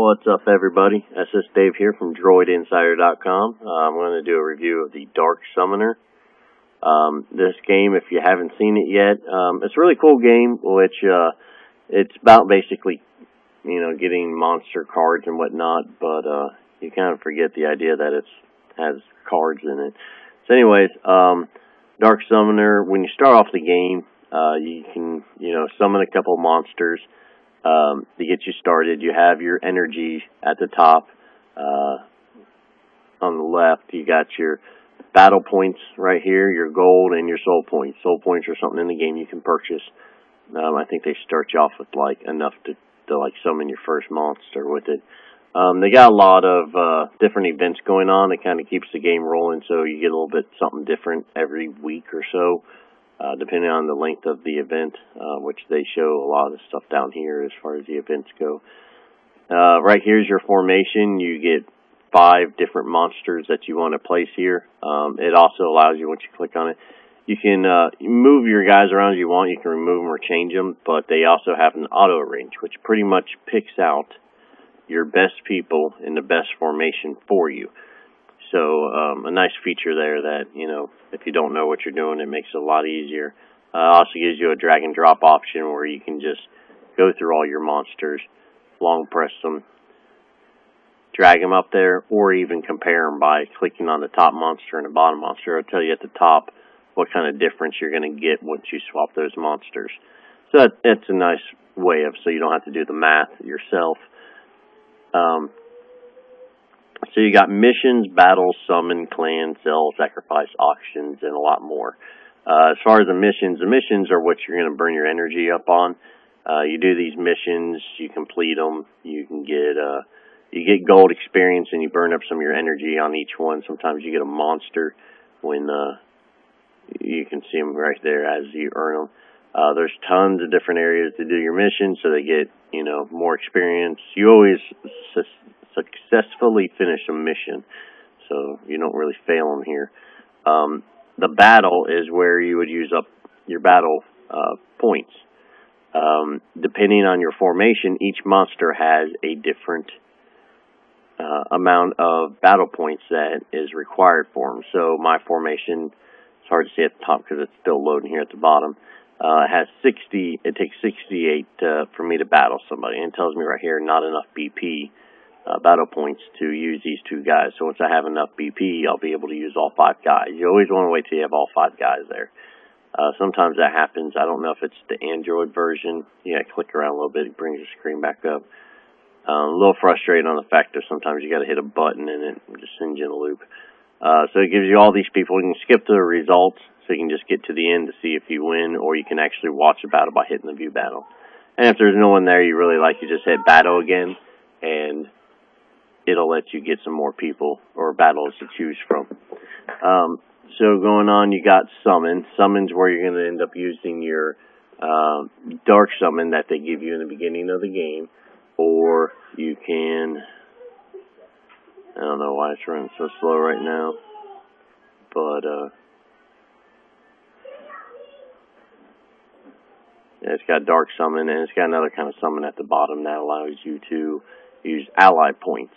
What's up, everybody? SS Dave here from DroidInsider.com. I'm going to do a review of the Dark Summoner. This game, if you haven't seen it yet, it's a really cool game, which it's about basically, getting monster cards and whatnot, but you kind of forget the idea that it has cards in it. So anyways, Dark Summoner, when you start off the game, you can, summon a couple monsters. To get you started, you have your energy at the top. On the left, you got your battle points right here, your gold and your soul points. Soul points are something in the game you can purchase. I think they start you off with enough to summon your first monster with it. They got a lot of different events going on. It kind of keeps the game rolling, so you get a little bit something different every week or so. Depending on the length of the event, which they show a lot of the stuff down here as far as the events go. Right here is your formation. You get 5 different monsters that you want to place here. It also allows you, once you click on it, you can move your guys around as you want. You can remove them or change them, but they also have an auto arrange, which pretty much picks out your best people in the best formation for you. So, a nice feature there that, if you don't know what you're doing, it makes it a lot easier. Also gives you a drag and drop option where you can just go through all your monsters, long press them, drag them up there, or even compare them by clicking on the top monster and the bottom monster. It'll tell you at the top what kind of difference you're going to get once you swap those monsters. So that's a nice way of, so you don't have to do the math yourself. So you got missions, battles, summon, clan, sell, sacrifice, auctions, and a lot more. As far as the missions are what you're going to burn your energy up on. You do these missions, you complete them, you get gold experience, and you burn up some of your energy on each one. Sometimes you get a monster when you can see them right there as you earn them. There's tons of different areas to do your missions, so they get more experience. You always successfully finish a mission, so you don't really fail them here. The battle is where you would use up your battle points. Depending on your formation, each monster has a different amount of battle points that is required for them. So my formation, it's hard to see at the top because it's still loading here at the bottom. It has 60. It takes 68 for me to battle somebody, and it tells me right here not enough BP. Battle points to use these 2 guys. So once I have enough BP, I'll be able to use all 5 guys. You always want to wait till you have all 5 guys there. Sometimes that happens. I don't know if it's the Android version. You gotta click around a little bit, it brings the screen back up. A little frustrated on the fact that sometimes you gotta hit a button and it just sends you in a loop. So it gives you all these people. You can skip to the results, so you can just get to the end to see if you win, or you can actually watch the battle by hitting the view battle. And if there's no one there you really like, you just hit battle again, and it'll let you get some more people or battles to choose from. So going on, you got summon. Summon's where you're going to end up using your dark summon that they give you in the beginning of the game. Or you can, I don't know why it's running so slow right now, but yeah, it's got dark summon, and it's got another kind of summon at the bottom that allows you to use ally points.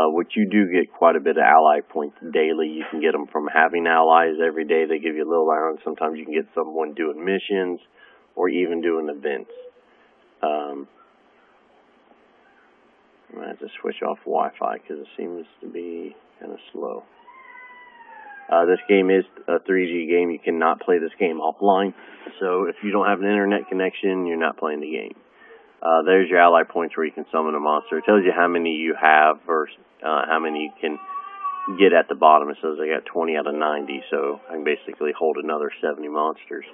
Which you do get quite a bit of ally points daily. You can get them from having allies every day. They give you a little allowance. Sometimes you can get someone doing missions or even doing events. I'm going to have to switch off Wi-Fi because it seems to be kind of slow. This game is a 3G game. You cannot play this game offline. So if you don't have an internet connection, you're not playing the game. There's your ally points where you can summon a monster. It tells you how many you have versus how many you can get at the bottom. It says I got 20 out of 90, so I can basically hold another 70 monsters.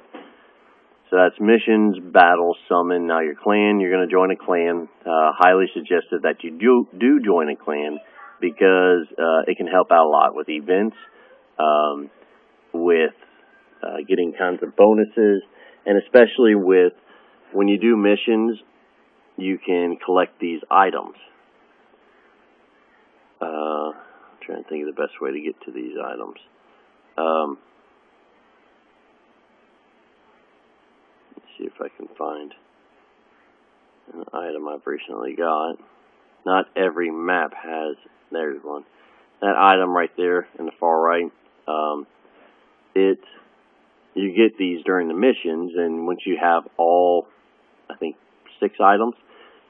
So that's missions, battle, summon. Now your clan, you're going to join a clan. Highly suggested that you do join a clan because it can help out a lot with events, with getting tons of bonuses, and especially with when you do missions, you can collect these items. I'm trying to think of the best way to get to these items. Let's see if I can find an item I've recently got. Not every map has, there's one. That item right there in the far right, you get these during the missions, and once you have all, I think, 6 items,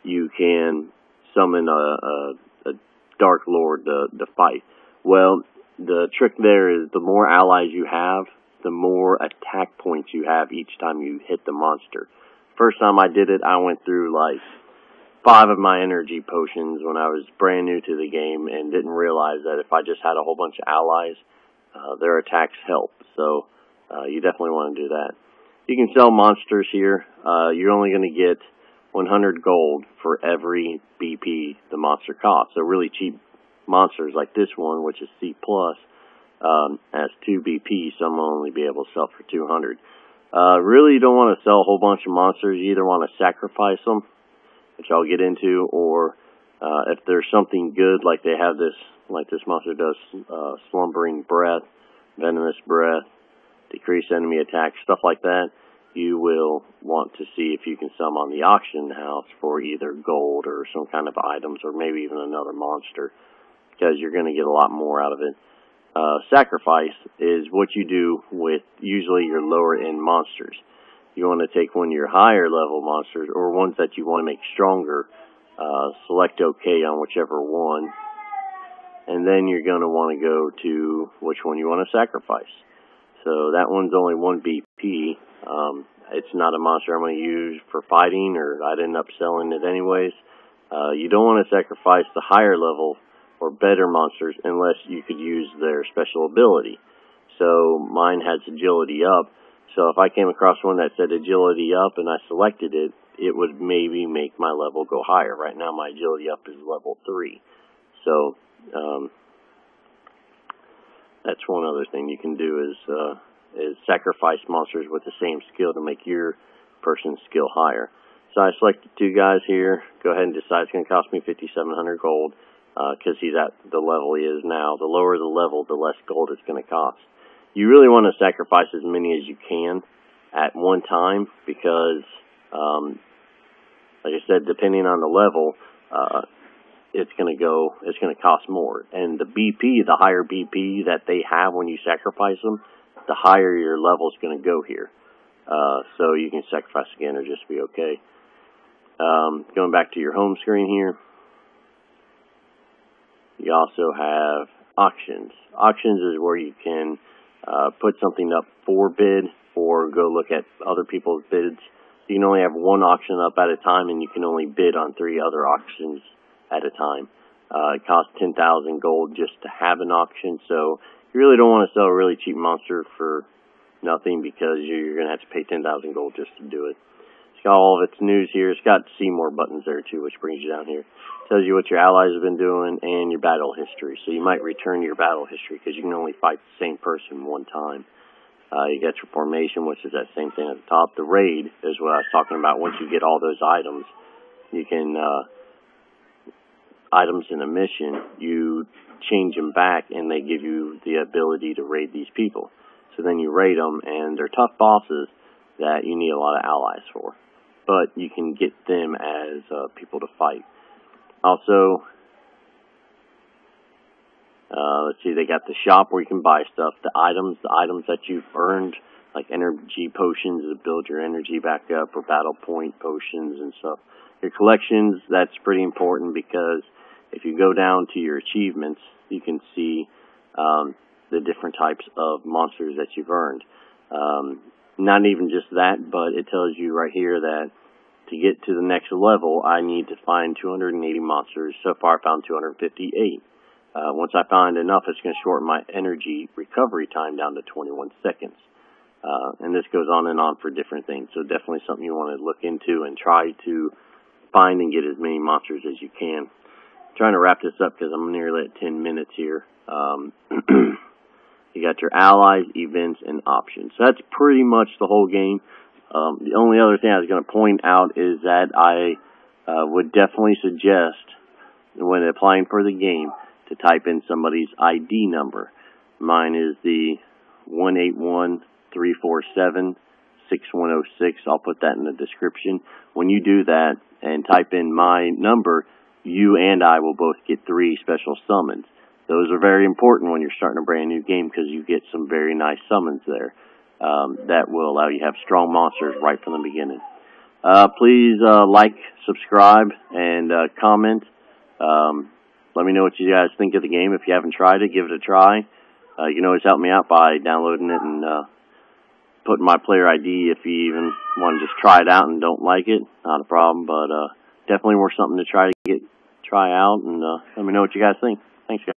you can summon a Dark Lord to fight. Well, the trick there is the more allies you have, the more attack points you have each time you hit the monster. First time I did it, I went through like 5 of my energy potions when I was brand new to the game and didn't realize that if I just had a whole bunch of allies, their attacks help. So you definitely want to do that. You can sell monsters here. You're only going to get 100 gold for every BP the monster costs. So really cheap monsters like this one, which is C+, has 2 BP, some will only be able to sell for 200. Really, you don't want to sell a whole bunch of monsters. You either want to sacrifice them, which I'll get into, or if there's something good, like they have this, like this monster does, Slumbering Breath, Venomous Breath, decrease enemy attacks, stuff like that, you will want to see if you can sell them on the auction house for either gold or some kind of items, or maybe even another monster, because you're going to get a lot more out of it. Sacrifice is what you do with usually your lower end monsters. You want to take one of your higher level monsters, or ones that you want to make stronger, select OK on whichever one, and then you're going to want to go to which one you want to sacrifice. So that one's only 1 BP. It's not a monster I'm going to use for fighting, or I'd end up selling it anyways. You don't want to sacrifice the higher level or better monsters unless you could use their special ability. So mine has agility up. So if I came across one that said agility up and I selected it, it would maybe make my level go higher. Right now my agility up is level 3. So that's one other thing you can do is sacrifice monsters with the same skill to make your person's skill higher. So I selected 2 guys here. Go ahead and decide it's going to cost me 5,700 gold. Because he's at the level he is now. The lower the level, the less gold it's going to cost. You really want to sacrifice as many as you can at one time, because, like I said, depending on the level, it's going to cost more. And the BP, the higher BP that they have when you sacrifice them, the higher your level is going to go here. So you can sacrifice again or just be okay. Going back to your home screen here. You also have auctions. Auctions is where you can put something up for bid or go look at other people's bids. You can only have 1 auction up at a time, and you can only bid on 3 other auctions at a time. It costs 10,000 gold just to have an auction, so you really don't want to sell a really cheap monster for nothing, because you're going to have to pay 10,000 gold just to do it. It's got all of its news here. It's got see more buttons there too, which brings you down here. It tells you what your allies have been doing and your battle history. So you might return your battle history, because you can only fight the same person 1 time. You got your formation, which is that same thing at the top. The raid is what I was talking about. Once you get all those items, you can items in a mission, you change them back, and they give you the ability to raid these people. So then you raid them, and they're tough bosses that you need a lot of allies for. But you can get them as people to fight. Also, let's see, they got the shop where you can buy stuff. The items that you've earned, like energy potions to build your energy back up, or battle point potions and stuff. Your collections, that's pretty important, because if you go down to your achievements, you can see the different types of monsters that you've earned. Not even just that, but it tells you right here that to get to the next level, I need to find 280 monsters. So far, I found 258. Once I find enough, it's going to shorten my energy recovery time down to 21 seconds. And this goes on and on for different things. So definitely something you want to look into and try to find and get as many monsters as you can. I'm trying to wrap this up because I'm nearly at 10 minutes here. You got your allies, events, and options. So that's pretty much the whole game. The only other thing I was going to point out is that I would definitely suggest, when applying for the game, to type in somebody's ID number. Mine is the 181-347-6106. I'll put that in the description. When you do that and type in my number, you and I will both get 3 special summons. Those are very important when you're starting a brand new game because you get some very nice summons there that will allow you to have strong monsters right from the beginning. Please like, subscribe, and comment. Let me know what you guys think of the game. If you haven't tried it, give it a try. You can always help me out by downloading it and putting my player ID if you even want to just try it out and don't like it. Not a problem, but definitely worth something to try out, and let me know what you guys think. Thanks, guys.